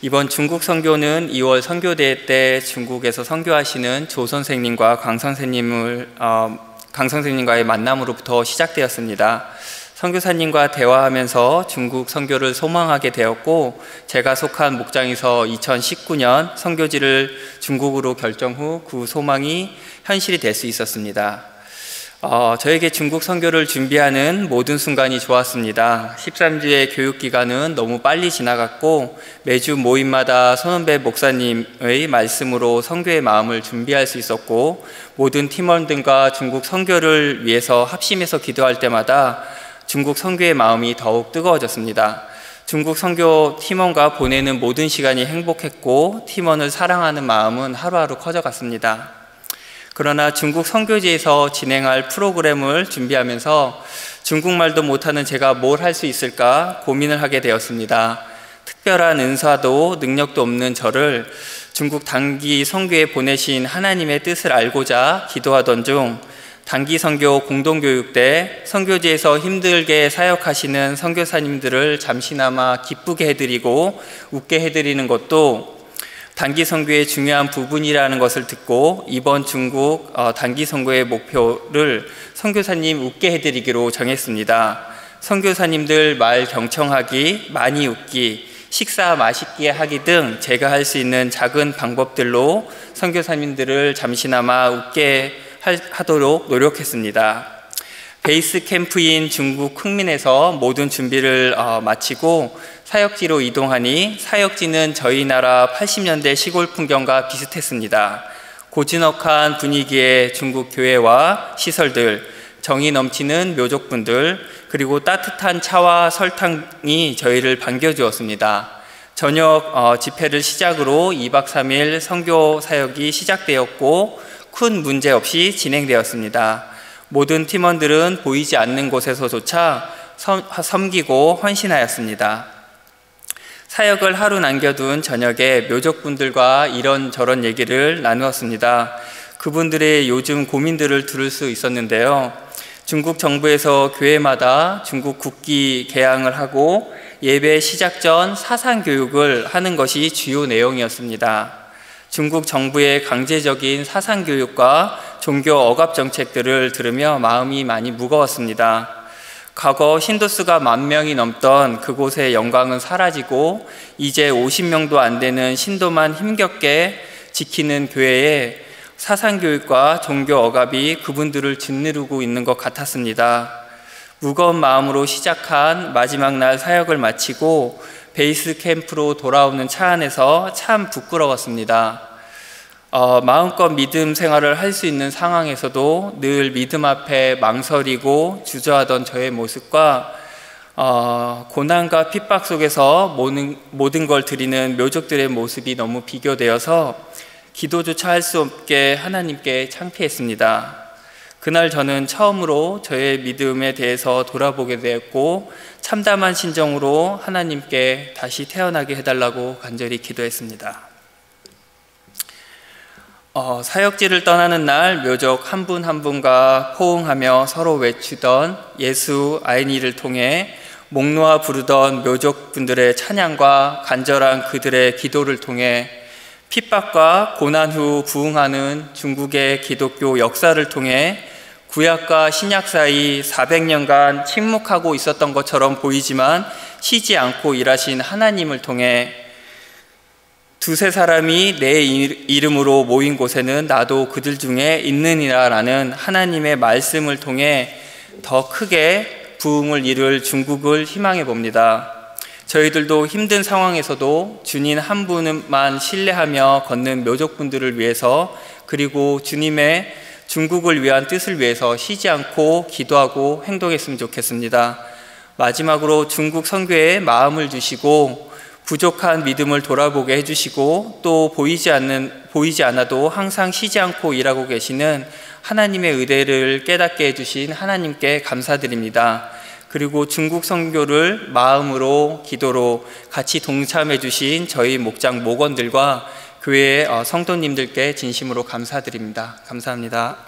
이번 중국 선교는 2월 선교대회 때 중국에서 선교하시는 조 선생님과 강 선생님과의 만남으로부터 시작되었습니다. 선교사님과 대화하면서 중국 선교를 소망하게 되었고, 제가 속한 목장에서 2019년 선교지를 중국으로 결정 후 그 소망이 현실이 될 수 있었습니다. 저에게 중국 선교를 준비하는 모든 순간이 좋았습니다. 13주의 교육기간은 너무 빨리 지나갔고, 매주 모임마다 손은배 목사님의 말씀으로 선교의 마음을 준비할 수 있었고, 모든 팀원들과 중국 선교를 위해서 합심해서 기도할 때마다 중국 선교의 마음이 더욱 뜨거워졌습니다. 중국 선교 팀원과 보내는 모든 시간이 행복했고, 팀원을 사랑하는 마음은 하루하루 커져갔습니다. 그러나 중국 선교지에서 진행할 프로그램을 준비하면서 중국말도 못하는 제가 뭘 할 수 있을까 고민을 하게 되었습니다. 특별한 은사도 능력도 없는 저를 중국 단기 선교에 보내신 하나님의 뜻을 알고자 기도하던 중, 단기 선교 공동교육 때 선교지에서 힘들게 사역하시는 선교사님들을 잠시나마 기쁘게 해드리고 웃게 해드리는 것도 단기 선교의 중요한 부분이라는 것을 듣고, 이번 중국 단기 선교의 목표를 선교사님 웃게 해드리기로 정했습니다. 선교사님들 말 경청하기, 많이 웃기, 식사 맛있게 하기 등 제가 할 수 있는 작은 방법들로 선교사님들을 잠시나마 웃게 하도록 노력했습니다. 베이스 캠프인 중국 흥민에서 모든 준비를 마치고 사역지로 이동하니, 사역지는 저희 나라 80년대 시골 풍경과 비슷했습니다. 고즈넉한 분위기의 중국 교회와 시설들, 정이 넘치는 묘족분들, 그리고 따뜻한 차와 설탕이 저희를 반겨주었습니다. 저녁 집회를 시작으로 2박 3일 선교 사역이 시작되었고, 큰 문제 없이 진행되었습니다. 모든 팀원들은 보이지 않는 곳에서조차 섬기고 헌신하였습니다. 사역을 하루 남겨둔 저녁에 묘족분들과 이런저런 얘기를 나누었습니다. 그분들의 요즘 고민들을 들을 수 있었는데요. 중국 정부에서 교회마다 중국 국기 개항을 하고 예배 시작 전 사상교육을 하는 것이 주요 내용이었습니다. 중국 정부의 강제적인 사상교육과 종교 억압 정책들을 들으며 마음이 많이 무거웠습니다. 과거 신도수가 10,000명이 넘던 그곳의 영광은 사라지고, 이제 50명도 안 되는 신도만 힘겹게 지키는 교회에 사상교육과 종교 억압이 그분들을 짓누르고 있는 것 같았습니다. 무거운 마음으로 시작한 마지막 날 사역을 마치고 베이스 캠프로 돌아오는 차 안에서 참 부끄러웠습니다. 마음껏 믿음 생활을 할 수 있는 상황에서도 늘 믿음 앞에 망설이고 주저하던 저의 모습과 고난과 핍박 속에서 모든 걸 드리는 묘족들의 모습이 너무 비교되어서 기도조차 할 수 없게 하나님께 창피했습니다. 그날 저는 처음으로 저의 믿음에 대해서 돌아보게 되었고, 참담한 심정으로 하나님께 다시 태어나게 해달라고 간절히 기도했습니다. 사역지를 떠나는 날 묘족 한 분 한 분과 호응하며 서로 외치던 예수 아이니를 통해, 목 놓아 부르던 묘족분들의 찬양과 간절한 그들의 기도를 통해, 핍박과 고난 후 부흥하는 중국의 기독교 역사를 통해 구약과 신약 사이 400년간 침묵하고 있었던 것처럼 보이지만 쉬지 않고 일하신 하나님을 통해, 두세 사람이 내 이름으로 모인 곳에는 나도 그들 중에 있느니라 라는 하나님의 말씀을 통해 더 크게 부흥을 이룰 중국을 희망해 봅니다. 저희들도 힘든 상황에서도 주님 한 분만 신뢰하며 걷는 묘족분들을 위해서, 그리고 주님의 중국을 위한 뜻을 위해서 쉬지 않고 기도하고 행동했으면 좋겠습니다. 마지막으로 중국 선교에 마음을 주시고 부족한 믿음을 돌아보게 해주시고, 또 보이지 않아도 항상 쉬지 않고 일하고 계시는 하나님의 의대를 깨닫게 해주신 하나님께 감사드립니다. 그리고 중국 선교를 마음으로, 기도로 같이 동참해 주신 저희 목장 목원들과 교회의 성도님들께 진심으로 감사드립니다. 감사합니다.